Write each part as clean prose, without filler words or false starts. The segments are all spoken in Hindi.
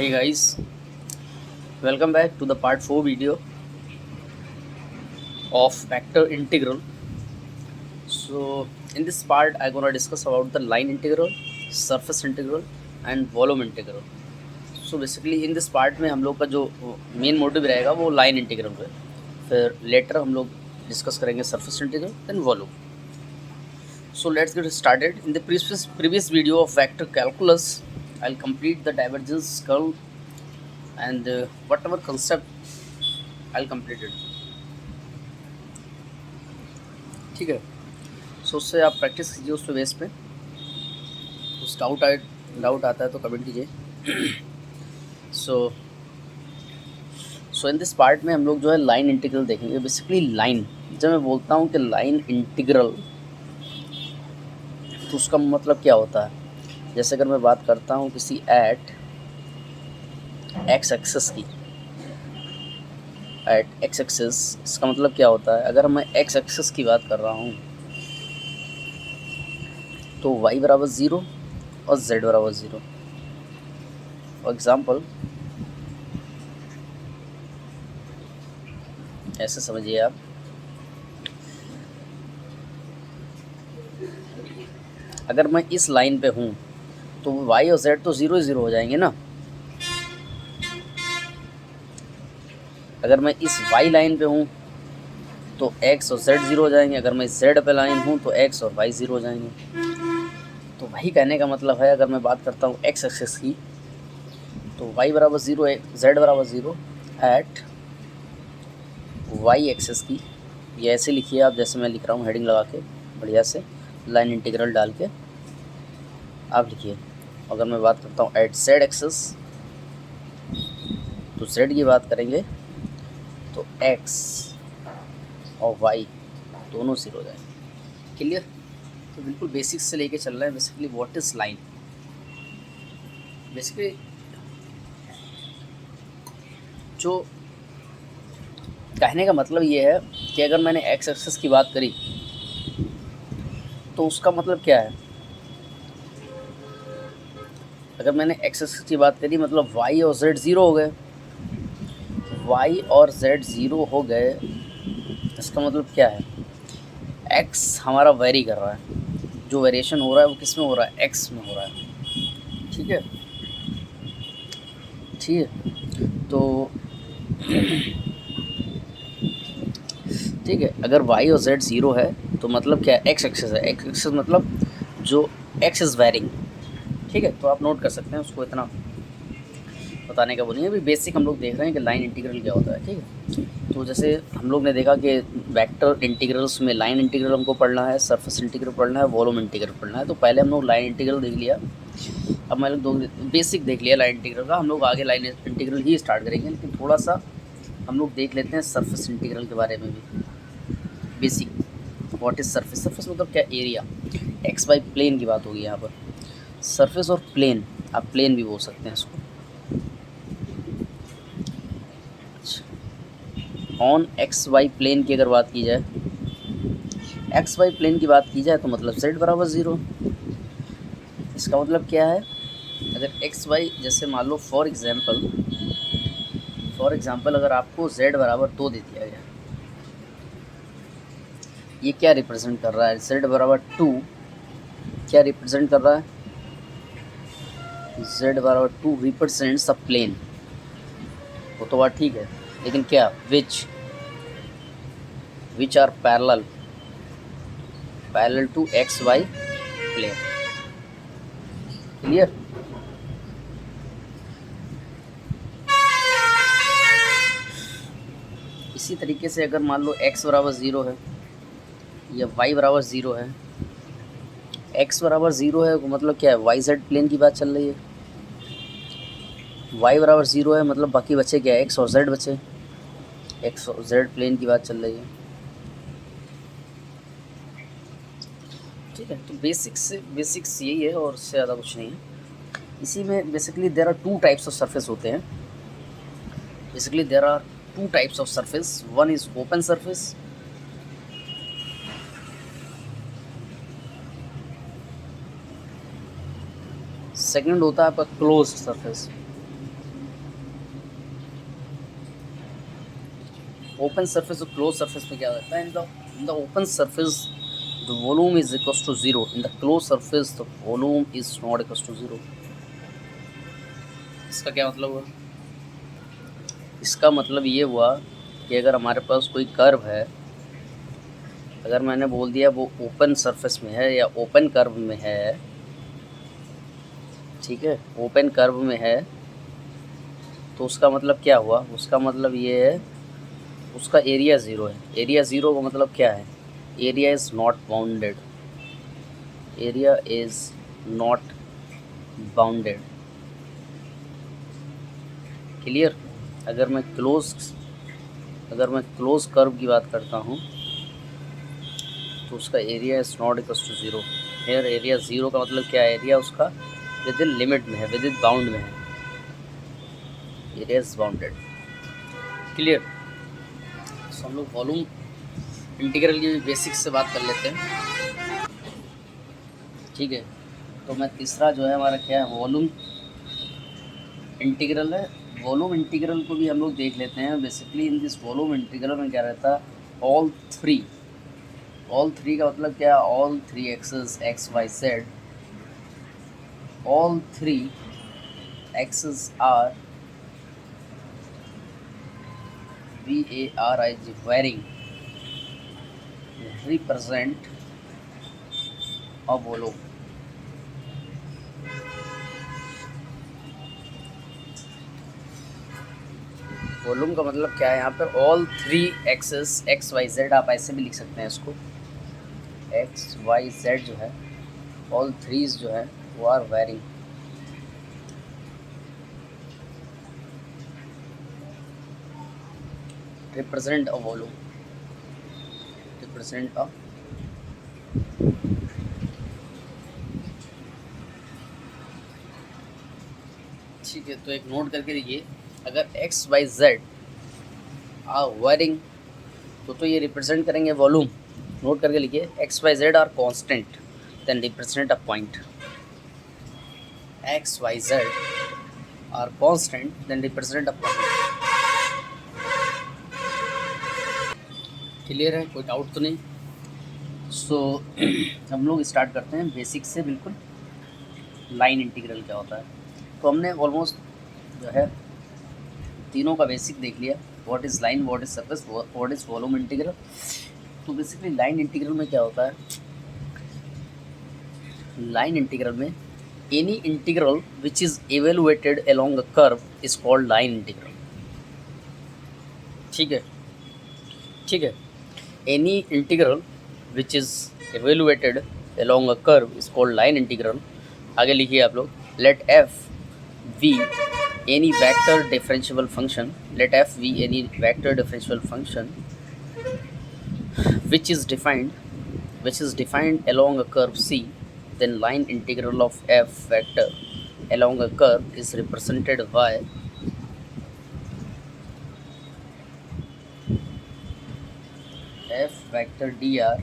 Hey guys, welcome back to the part 4 video of vector integral. So in this part I'm gonna discuss about the line integral, surface integral and volume integral. So basically in this part में हम लोग का जो मेन मोटिव रहेगा वो लाइन इंटीग्रल पे, फिर लेटर हम लोग डिस्कस करेंगे surface integral then volume. So let's get started. In the previous video of vector calculus, I'll complete the divergence curve and whatever concept I'll complete it. ठीक है. सो उससे आप प्रैक्टिस कीजिए उस बेस पे. कुछ डाउट आता है तो कमेंट कीजिए. सो इन दिस पार्ट में हम लोग जो है लाइन इंटीग्रल देखेंगे. बेसिकली लाइन, जब मैं बोलता हूँ कि लाइन इंटीग्रल, तो उसका मतलब क्या होता है. जैसे अगर मैं बात करता हूँ किसी एट एक्स एक्सिस की, एट एक्स एक्सिस, इसका मतलब क्या होता है. अगर मैं एक्स एक्सिस की बात कर रहा हूँ तो y बराबर 0 और z बराबर 0. फॉर एग्ज़ाम्पल ऐसे समझिए आप, अगर मैं इस लाइन पे हूँ तो y और z तो 0 ही 0 हो जाएंगे ना. अगर मैं इस y लाइन पे हूँ तो x और z 0 हो जाएंगे. अगर मैं z पे लाइन हूँ तो x और y 0 हो जाएंगे. तो वही कहने का मतलब है, अगर मैं बात करता हूँ x एक्सिस की तो y बराबर 0 z बराबर 0 एट y एक्सिस की. ये ऐसे लिखिए आप जैसे मैं लिख रहा हूँ, हेडिंग लगा के बढ़िया से लाइन इंटीग्रल डाल के आप लिखिए. अगर मैं बात करता हूँ एट z एक्सिस तो z की बात करेंगे तो x और y दोनों 0 हो जाएंगे. क्लियर. तो बिल्कुल बेसिक्स से लेके चल रहे हैं. Basically what is line. Basically जो कहने का मतलब ये है कि अगर मैंने एक्स एक्सिस की बात करी तो उसका मतलब क्या है. अगर मैंने एक्स एक्सिस की बात करी मतलब y और z 0 हो गए. y और z 0 हो गए, इसका मतलब क्या है, x हमारा वेरी कर रहा है. जो वेरिएशन हो रहा है वो किस में हो रहा है, x में हो रहा है. ठीक है. तो ठीक है, अगर y और z 0 है तो मतलब क्या है, x एक्सिस है. x एक्सिस मतलब जो x इज़ वेरिंग. ठीक है. तो आप नोट कर सकते हैं, उसको इतना बताने का बोलिए. अभी बेसिक हम लोग देख रहे हैं कि लाइन इंटीग्रल क्या होता है. ठीक है. तो जैसे हम लोग ने देखा कि वेक्टर इंटीग्रल्स में लाइन इंटीग्रल हमको पढ़ना है, सरफेस इंटीग्रल पढ़ना है, वॉल्यूम इंटीग्रल पढ़ना है. तो पहले हम लोग लाइन इंटीग्रल देख लिया. अब मैं लोग बेसिक देख लिया लाइन इंटीग्रल का. हम लोग आगे लाइन इंटीग्रल ही स्टार्ट करेंगे, लेकिन थोड़ा सा हम लोग देख लेते हैं सरफेस इंटीग्रल के बारे में भी. Basic what is surface. Surface मतलब क्या, एरिया. एक्स वाई प्लेन की बात होगी यहाँ पर. सरफेस और प्लेन, आप प्लेन भी बोल सकते हैं इसको. ऑन एक्स वाई प्लेन की अगर बात की जाए, एक्स वाई प्लेन की बात की जाए तो मतलब z बराबर 0. इसका मतलब क्या है, अगर एक्स वाई जैसे मान लो फॉर एग्ज़ाम्पल अगर आपको z बराबर 2 दे दिया गया, ये क्या रिप्रेजेंट कर रहा है, z बराबर 2 क्या रिप्रेजेंट कर रहा है, z बराबर 2 रिप्रेजेंट्स अ प्लेन. वो तो बात ठीक है, लेकिन क्या, which are parallel to X Y plane. Clear. इसी तरीके से अगर मान लो x बराबर 0 है या y बराबर 0 है, x बराबर 0 है मतलब क्या है, वाई जेड प्लेन की बात चल रही है. y बराबर 0 है मतलब बाकी बचे क्या है, x और z बचे. x और z प्लेन की बात चल रही है. ठीक है. तो बेसिक्स यही है और उससे ज़्यादा कुछ नहीं है. इसी में basically there are two types of surface होते हैं. Basically there are two types of surface. One is open surface, second होता है आपका क्लोज सरफेस. ओपन सरफेस और क्लोज सरफेस में क्या होता है, in the open surface the volume is equal to zero, in the close surface the volume is not equal to zero. इसका क्या मतलब हुआ? इसका मतलब ये हुआ कि अगर हमारे पास कोई कर्व है, अगर मैंने बोल दिया वो ओपन सरफेस में है या ओपन कर्व में है, ठीक है, ओपन कर्व में है, तो उसका मतलब क्या हुआ? उसका मतलब ये है उसका एरिया ज़ीरो है। एरिया ज़ीरो का मतलब क्या है? Area is not bounded, area is not bounded. Clear? अगर मैं क्लोज कर्व की बात करता हूँ तो उसका area is not equal to zero. Here area zero का मतलब क्या है? एरिया उसका विद इन लिमिट में है, विद इन बाउंड में है, एरिया इज़ बाउंडेड। क्लियर? तो हम लोग वॉल्यूम इंटीग्रल की बेसिक्स से बात कर लेते हैं, ठीक है। तो मैं तीसरा जो है हमारा क्या है, वॉल्यूम इंटीग्रल है। वॉल्यूम इंटीग्रल को भी हम लोग देख लेते हैं। Basically in this volume integral में क्या रहता है, ऑल थ्री का मतलब क्या है, all three axes X Y Z, all three axes are VARIG varying represent a volume। Volume का मतलब क्या है, यहाँ पर all three axes X Y Z, आप ऐसे भी लिख सकते हैं इसको, एक्स वाई जेड जो है, ऑल थ्रीज जो है वो are varying, represent a volume, represent a, ठीक है। तो एक नोट करके देखिए, अगर X Y Z are varying तो ये रिप्रेजेंट करेंगे वॉल्यूम। नोट करके लिखिए, X Y Z are constant then represent a point, X Y Z are constant then represent a point. Clear है? कोई डाउट तो नहीं? सो हम लोग स्टार्ट करते हैं बेसिक से बिल्कुल। लाइन इंटीग्रल क्या होता है? तो हमने ऑलमोस्ट जो है तीनों का बेसिक देख लिया, what is line, what is surface, what is volume integral. तो बेसिकली लाइन इंटीग्रल में क्या होता है, लाइन इंटीग्रल में any integral which is evaluated along a curve is called line integral. ठीक है, ठीक है। Any integral which is evaluated along a curve is called line integral. आगे लिखिए आप लोग, let F V any vector differentiable function, let f be any vector differentiable function which is defined along a curve C, then line integral of f vector along a curve is represented by f vector dr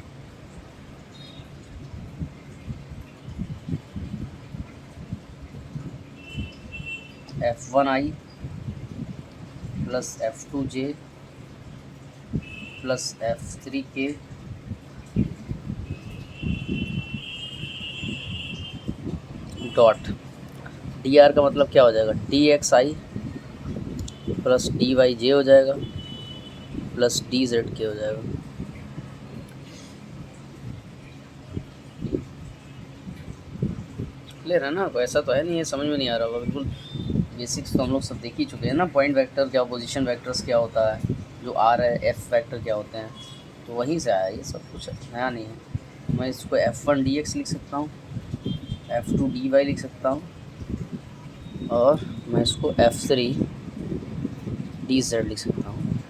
f1i plus f2j plus f3k dot. D R का मतलब क्या हो जाएगा, डी एक्स आई प्लस डी वाई जे हो जाएगा प्लस डी जेड के हो जाएगा। क्लियर है ना? तो ऐसा तो है नहीं है, समझ में नहीं आ रहा होगा बिल्कुल। बेसिक्स तो हम लोग सब देख ही चुके हैं ना, पॉइंट वेक्टर क्या, पोजीशन वेक्टर्स क्या होता है, जो आर है, एफ वेक्टर क्या होते हैं, तो वहीं से आया ये सब कुछ, नया नहीं है। मैं इसको F1 dx लिख सकता हूँ, F2 dy लिख सकता हूँ, और मैं इसको F3 dz लिख सकता हूँ।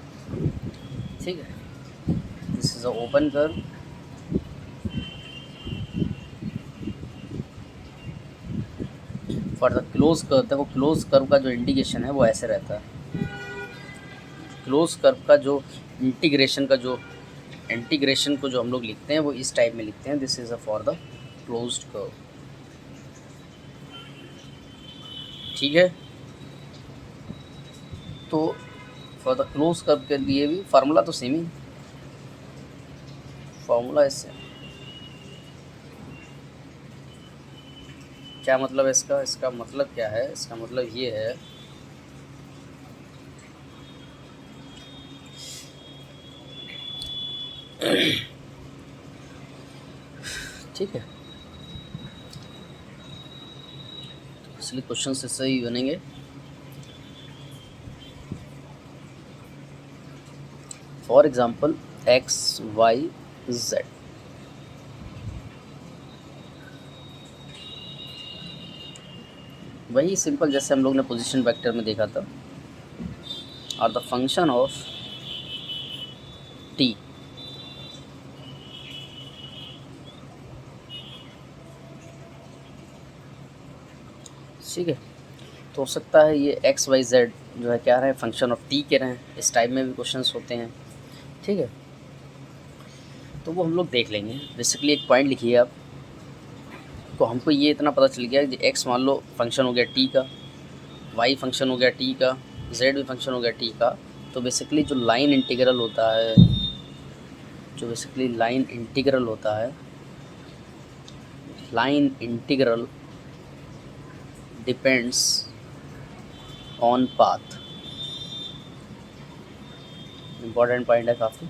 ठीक है, this is a open curve, for the close curve. देखो क्लोज कर्व का जो इंडिकेशन है वो ऐसे रहता है, क्लोज कर्व का जो इंटीग्रेशन को जो हम लोग लिखते हैं वो इस टाइप में लिखते हैं, this is a for the closed curve. ठीक है, तो फॉर द क्लोज कर्व के लिए भी फार्मूला तो सेम ही, फार्मूला इससे क्या मतलब है इसका, इसका मतलब क्या है, इसका मतलब ये है ठीक है, इसलिए क्वेश्चन इससे ही बनेंगे। For example X Y Z, वही सिंपल जैसे हम लोग ने पोजीशन वेक्टर में देखा था, और द फंक्शन ऑफ टी ठीक है। तो हो सकता है ये एक्स वाई जेड जो है क्या रहे, फंक्शन ऑफ टी के रहे, इस टाइप में भी क्वेश्चंस होते हैं, ठीक है। तो वो हम लोग देख लेंगे। बेसिकली एक पॉइंट लिखिए आप, तो हमको ये इतना पता चल गया कि एक्स मान लो फंक्शन हो गया टी का, वाई फंक्शन हो गया टी का, जेड भी फंक्शन हो गया टी का। तो बेसिकली जो लाइन इंटीग्रल होता है, जो बेसिकली लाइन इंटीग्रल होता है, line integral depends on path. Important point है काफ़ी,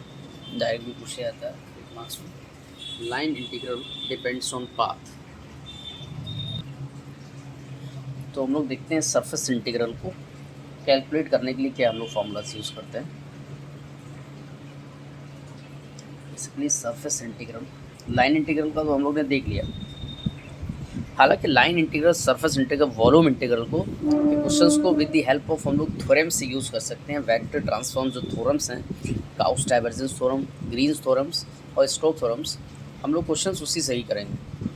डायरेक्ट भी पूछा जाता है मार्क्स में। Line integral depends on path. तो हम लोग देखते हैं सरफेस इंटीग्रल को कैलकुलेट करने के लिए क्या हम लोग फॉर्मूलाज यूज़ करते हैं। Basically surface integral, line integral का तो हम लोग ने देख लिया। हालांकि line integral, surface integral, volume integral को क्वेश्चंस को विद द हेल्प ऑफ हम लोग थ्योरम से यूज़ कर सकते हैं। वेक्टर ट्रांसफॉर्म जो थ्योरम्स हैं, Gauss divergence theorem, Green's theorems और स्टोक्स थ्योरम्स, हम लोग क्वेश्चंस उसी से ही करेंगे,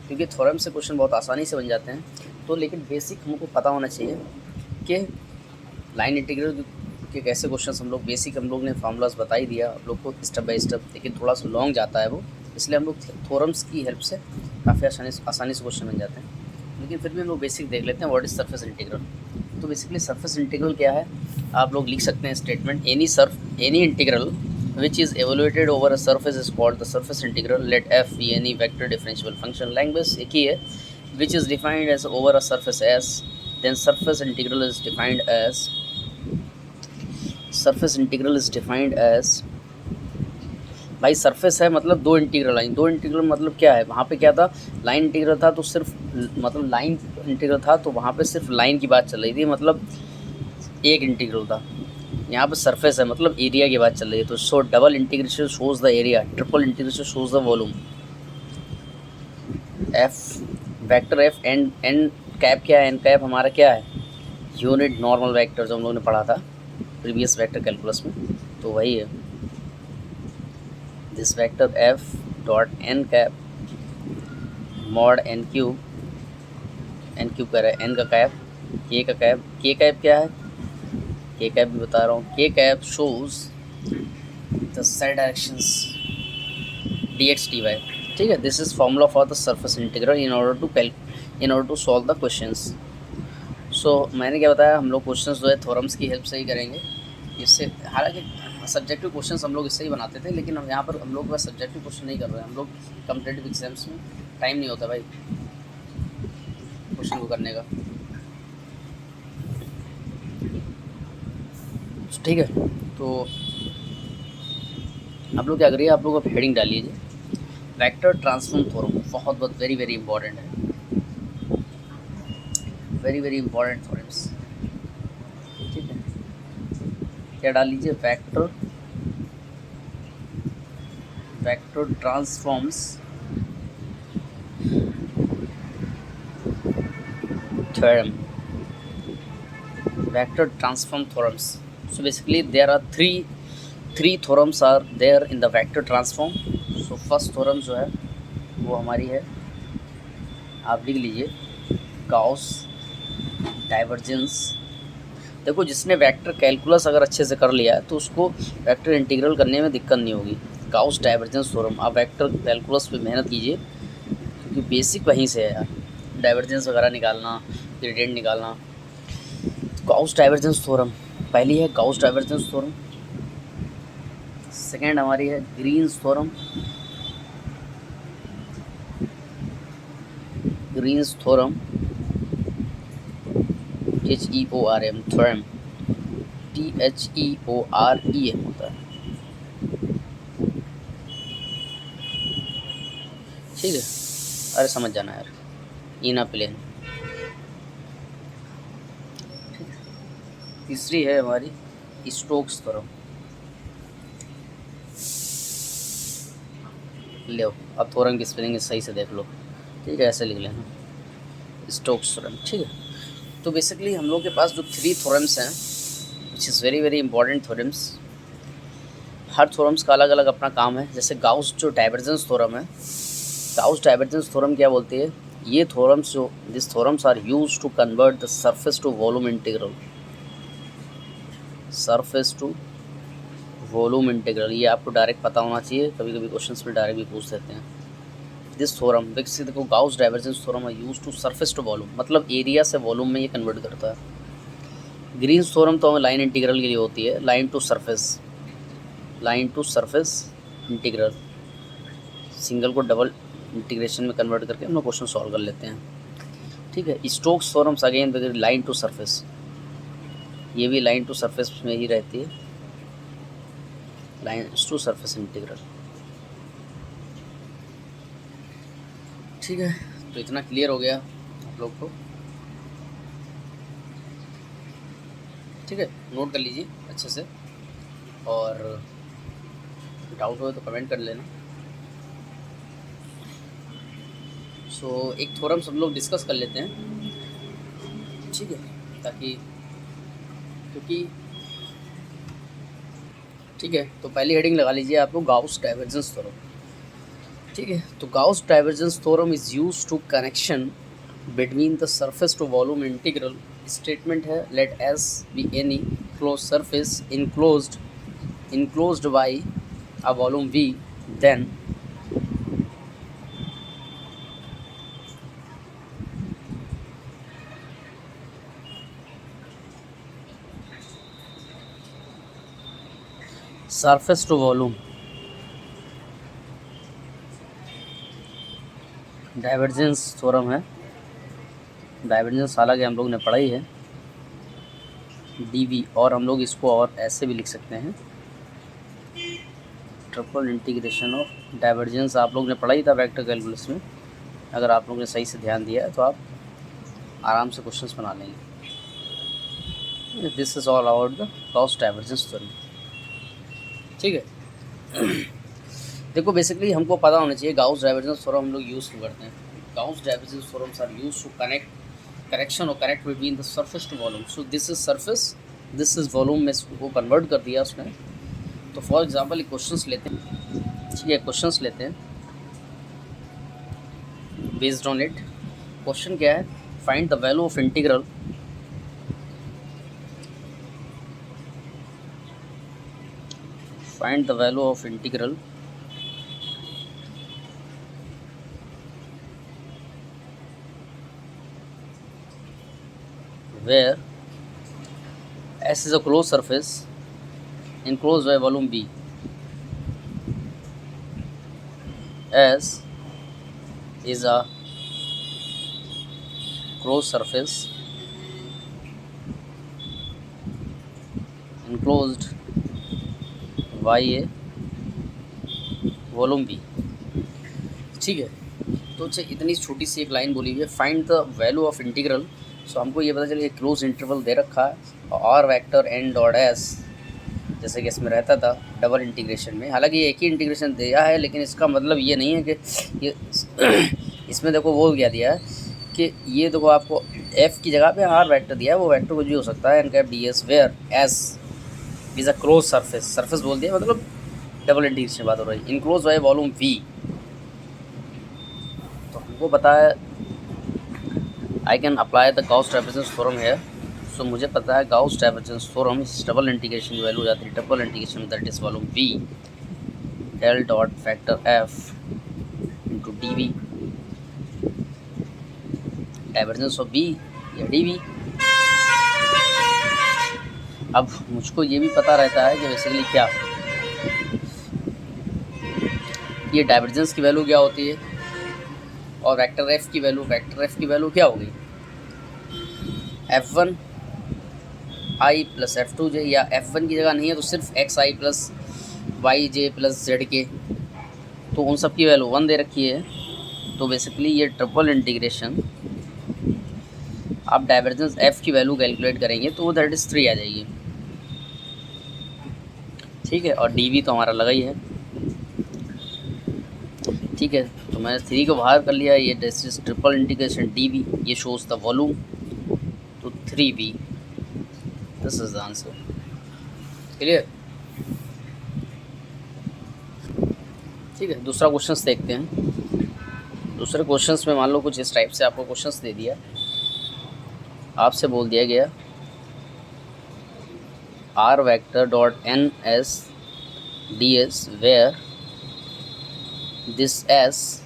क्योंकि थ्योरम से क्वेश्चन बहुत आसानी से बन जाते हैं। तो लेकिन बेसिक हमको पता होना चाहिए कि लाइन इंटीग्रल के कैसे क्वेश्चंस हम लोग, बेसिक हम लोग ने फार्मूलाज बता ही दिया आप लोग को स्टेप बाय स्टेप, लेकिन थोड़ा सा लॉन्ग जाता है वो, इसलिए हम लोग थ्योरम्स की हेल्प से काफ़ी आसानी से क्वेश्चन बन जाते हैं। लेकिन फिर भी हम लोग बेसिक देख लेते हैं व्हाट इज सरफेस इंटीग्रल। तो बेसिकली सरफेस इंटीग्रल क्या है, आप लोग लिख सकते हैं statement, any integral which is evaluated over a surface is called the surface integral. Let f be any vector differentiable function, language एक ही है, which is defined as over a surface S, then surface integral is defined as भाई सरफेस है मतलब दो इंटीग्रल लाइन, दो इंटीग्रल मतलब क्या है, वहाँ पे क्या था, लाइन इंटीग्रल था तो सिर्फ मतलब लाइन इंटीग्रल था तो वहाँ पे सिर्फ लाइन की बात चल रही थी, मतलब एक इंटीग्रल था। यहाँ पे सरफेस है मतलब एरिया की बात चल रही है। तो so double integration shows the area, triple integration shows the volume. F vector F N cap क्या है, एन कैप हमारा क्या है, यूनिट नॉर्मल वेक्टर जो हम लोगों ने पढ़ा था प्रीवियस वेक्टर कैलकुलस में, तो वही है। This vector F dot N cap mod N cube कह रहा है, एन का कैप, के का कैप, के कैप क्या है, के कैप भी बता रहा हूँ, k cap shows the side directions dx dy, ठीक है। This is formula for the surface integral in order to solve the questions. So मैंने क्या बताया, हम लोग क्वेश्चंस जो है थ्योरम्स की हेल्प से ही करेंगे। इससे हालांकि सब्जेक्टिव क्वेश्चंस हम लोग इससे ही बनाते थे, लेकिन हम यहाँ पर हम लोग बस सब्जेक्टिव क्वेश्चन नहीं कर रहे हैं, हम लोग कॉम्पिटिटिव एग्जाम्स में टाइम नहीं होता भाई क्वेश्चन को करने का, ठीक है। तो आप लोग क्या करिए, आप लोग अब हेडिंग डाल लीजिए वेक्टर ट्रांसफॉर्म थ्योरम, बहुत वेरी वेरी इंपॉर्टेंट है, वेरी वेरी इंपॉर्टेंट थ्योरम्स, ठीक है। क्या डाल लीजिए, vector transforms theorem, vector transform theorems. So basically there are three theorems are there in the vector transform. So first theorem जो है वो हमारी है, आप लिख लीजिए, गाउस डाइवर्जेंस। देखो जिसने वेक्टर कैलकुलस अगर अच्छे से कर लिया है तो उसको वेक्टर इंटीग्रल करने में दिक्कत नहीं होगी। गाउस डाइवर्जेंस थ्योरम, आप वेक्टर कैलकुलस पे मेहनत कीजिए क्योंकि बेसिक वहीं से है यार, डाइवर्जेंस वगैरह निकालना, ग्रेडियंट निकालना। गाउस डाइवर्जेंस थ्योरम पहली है गाउस डाइवर्जेंस थ्योरम, सेकेंड हमारी है Green's theorem, Green's theorem THEORM theorem, THEOREM होता है, ठीक है। अरे समझ जाना यार, इना प्लेन। तीसरी है हमारी स्टोक्स थ्योरम। लो अब थ्योरम की स्पेलिंग सही से देख लो, ठीक है, ऐसे लिख लेना स्टोक्स थ्योरम, ठीक है। तो बेसिकली हम लोग के पास जो 3 थ्योरम्स हैं which is very very important theorems, हर थ्योरम्स का अलग अलग अपना काम है। जैसे गाउस जो डाइवर्जेंस थ्योरम है, गाउस डाइवर्जेंस थ्योरम क्या बोलती है, ये थ्योरम्स जो this theorems are used to convert the surface to volume integral, surface to volume integral, ये आपको डायरेक्ट पता होना चाहिए, कभी कभी क्वेश्चंस में डायरेक्ट भी पूछ देते हैं। दिस थ्योरम देखिए, देखो Gauss divergence theorem are used to surface to volume, मतलब एरिया से वॉल्यूम में ये कन्वर्ट करता है। ग्रीन्स थ्योरम तो हमें लाइन इंटीग्रल के लिए होती है, line to surface, line to surface integral, single को डबल इंटीग्रेशन में कन्वर्ट करके हम लोग क्वेश्चन सॉल्व कर लेते हैं, ठीक है। Stokes theorems again line to surface, ये भी लाइन टू सरफेस में ही रहती है, लाइन टू सरफेस इंटीग्रल, ठीक है। तो इतना क्लियर हो गया आप लोग को, ठीक है, नोट कर लीजिए अच्छे से, और डाउट हो तो कमेंट कर लेना। सो एक थ्योरम्स हम लोग डिस्कस कर लेते हैं, ठीक है, ताकि क्योंकि ठीक है। तो पहली हेडिंग लगा लीजिए आप लोग गाउस डाइवर्जेंस थ्योरम, ठीक है। तो Gauss divergence theorem is used to connection between the surface to volume integral. Statement है let S be any close surface enclosed by a volume V, then surface to volume divergence theorem है। डाइवर्जेंस हालांकि हम लोग ने पढ़ा ही है dV, और हम लोग इसको और ऐसे भी लिख सकते हैं, ट्रिपल इंटीग्रेशन ऑफ डाइवर्जेंस आप लोग ने पढ़ा ही था वेक्टर कैलकुलस में, अगर आप लोग ने सही से ध्यान दिया है तो आप आराम से क्वेश्चंस बना लेंगे। This is all about the Gauss divergence theorem, ठीक है। देखो बेसिकली हमको पता होना चाहिए गाउस डाइवर्जेंस थ्योरम हम लोग यूज़ क्यों करते हैं। Gauss divergence theorems are used to connect between the surface to volume. So this is surface, this is volume में इसको कन्वर्ट कर दिया उसने। तो फॉर एग्जांपल एक क्वेश्चंस लेते हैं, ठीक है, क्वेश्चंस लेते हैं बेस्ड ऑन इट। क्वेश्चन क्या है, find the value of integral find the value of integral where S is a closed surface enclosed by volume B. S is a closed surface enclosed by a volume B, ठीक है। तो अच्छा इतनी छोटी सी एक लाइन बोली हुई है, find the value of integral. So हमको ये पता चले क्लोज इंटरवल दे रखा है, और वेक्टर एन डॉट एस जैसे कि इसमें रहता था डबल इंटीग्रेशन में, हालांकि ये एक ही इंटीग्रेशन दिया है, लेकिन इसका मतलब ये नहीं है कि ये इसमें देखो वो क्या दिया है कि ये देखो आपको एफ की जगह पे आर वेक्टर दिया है, वो वेक्टर कुछ भी हो सकता है, N cap D S, where S is a close surface, surface बोल दिया मतलब डबल इंटीग्रेशन बात हो रही है, इनक्लोज बाय वॉल्यूम V। तो हमको पता है I can apply the Gauss divergence theorem है। सो मुझे पता है गाउस डाइवर्जेंस थ्योरम इस डबल इंटीग्रेशन की वैल्यू हो जाती है double integration that is volume V L dot factor F into D divergence of B या डी अब मुझको ये भी पता रहता है कि बेसिकली क्या ये डाइवर्जेंस की वैल्यू क्या होती है और वेक्टर एफ की वैल्यू क्या होगी, F1 आई प्लस F2 जे, या F1 की जगह नहीं है तो सिर्फ एक्स आई प्लस वाई जे प्लस जेड के, तो उन सब की वैल्यू 1 दे रखी है। तो बेसिकली ये ट्रिपल इंटीग्रेशन आप डाइवर्जेंस एफ की वैल्यू कैलकुलेट करेंगे तो वो दैट इज़ 3 आ जाएगी, ठीक है। और डी तो हमारा लगा ही है, ठीक है। तो मैंने 3 को बाहर कर लिया, ये this is triple integration D ये शोज द वॉल्यूम, तो 3V, this is the answer. Clear, ठीक है। दूसरा क्वेश्चन देखते हैं। दूसरे क्वेश्चंस में मान लो कुछ इस टाइप से आपको क्वेश्चंस दे दिया, आपसे बोल दिया गया R vector dot N S D S where this S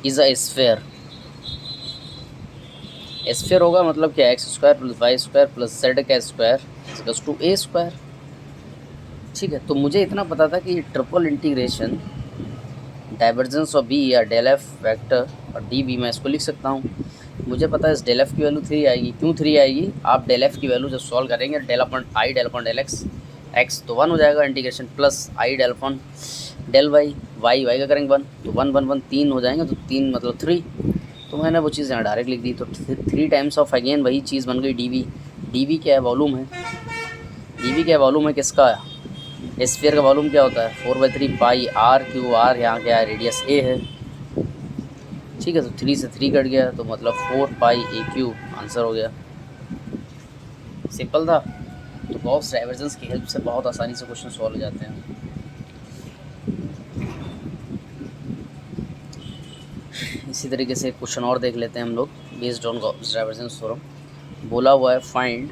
is a sphere. Sphere होगा मतलब क्या, X square plus Y square plus Z का square equals to A square, ठीक है। तो मुझे इतना पता था कि triple integration divergence of B या डेल एफ वेक्टर और डी बी, मैं इसको लिख सकता हूँ। मुझे पता है इस डेल एफ की वैल्यू 3 आएगी। क्यों 3 आएगी, आप डेल एफ की वैल्यू जब सॉल्व करेंगे del upon I del upon del X, X तो 1 हो जाएगा integration, plus I del upon del Y, Y का करेंगे 1, तो 1 1 1 3 हो जाएंगे, तो 3 मतलब 3। तो मैंने वो चीज़ यहाँ डायरेक्ट लिख दी, तो 3 टाइम्स ऑफ अगेन वही चीज़ बन गई डी वी क्या है, वॉल्यूम है। डी क्या है, वॉल्यूम है किसका, स्फीयर का वॉल्यूम क्या होता है 4/3 पाई आर क्यू, आर यहाँ क्या है रेडियस ए है, ठीक है। तो 3 से 3 कट गया तो मतलब 4 पाई ए क्यू, आंसर हो गया। सिंपल था। तो गॉस डाइवर्जेंस की हेल्प से बहुत आसानी से क्वेश्चन सॉल्व हो जाते हैं। इसी तरीके से क्वेश्चन और देख लेते हैं हम लोग based on Gauss divergence theorem. बोला हुआ है फाइंड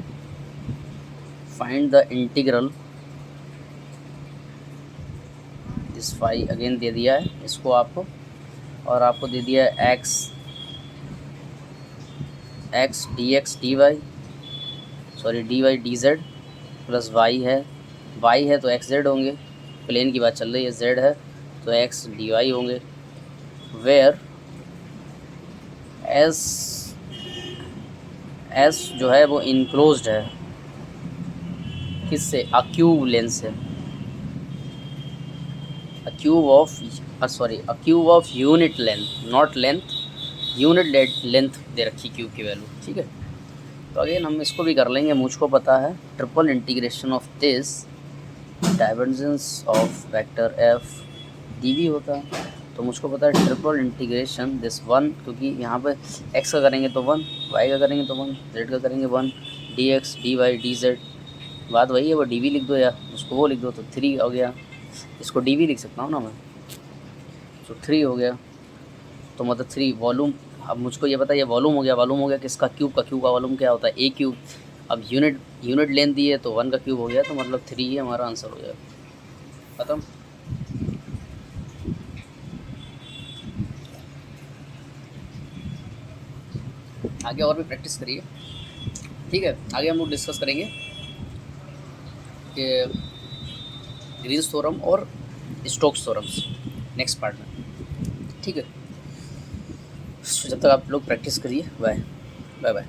द इंटीग्रल, इस फाई अगेन दे दिया है इसको आपको, और आपको दे दिया है X D X D Y, sorry D Y D Z plus Y है तो एक्स जेड होंगे, प्लेन की बात चल रही है, जेड है तो एक्स डी वाई होंगे, वेयर एस जो है वो इनक्लोज्ड है किससे, अक्यूब लेंथ से, a cube of unit length, not length, unit length दे रखी क्यूब की वैल्यू, ठीक है। तो अगेन हम इसको भी कर लेंगे। मुझको पता है triple integration of this divergence of vector F D होता है, तो मुझको पता है ट्रिपल इंटीग्रेशन दिस 1, क्योंकि यहाँ पे एक्स का करेंगे तो 1, वाई का करेंगे तो 1, जेड का करेंगे 1, D X D Y D Z, बात वही है, वो डी लिख दो या उसको वो लिख दो, तो 3 हो गया। इसको डी लिख सकता हूँ ना मैं, तो 3 हो गया, तो मतलब 3 वॉल्यूम। अब मुझको ये पता है ये वॉल्यूम हो गया किसका, क्यूब का वॉल्यूम क्या होता है ए क्यूब। अब यूनिट लेंथ दी है तो 1 का क्यूब हो गया, तो मतलब 3 ही हमारा आंसर हो जाएगा, खत्म। आगे और भी प्रैक्टिस करिए, ठीक है। आगे हम लोग डिस्कस करेंगे कि ग्रीन्स थ्योरम और स्टोक्स थ्योरम्स नेक्स्ट पार्ट में, ठीक है। जब तक आप लोग प्रैक्टिस करिए, बाय बाय।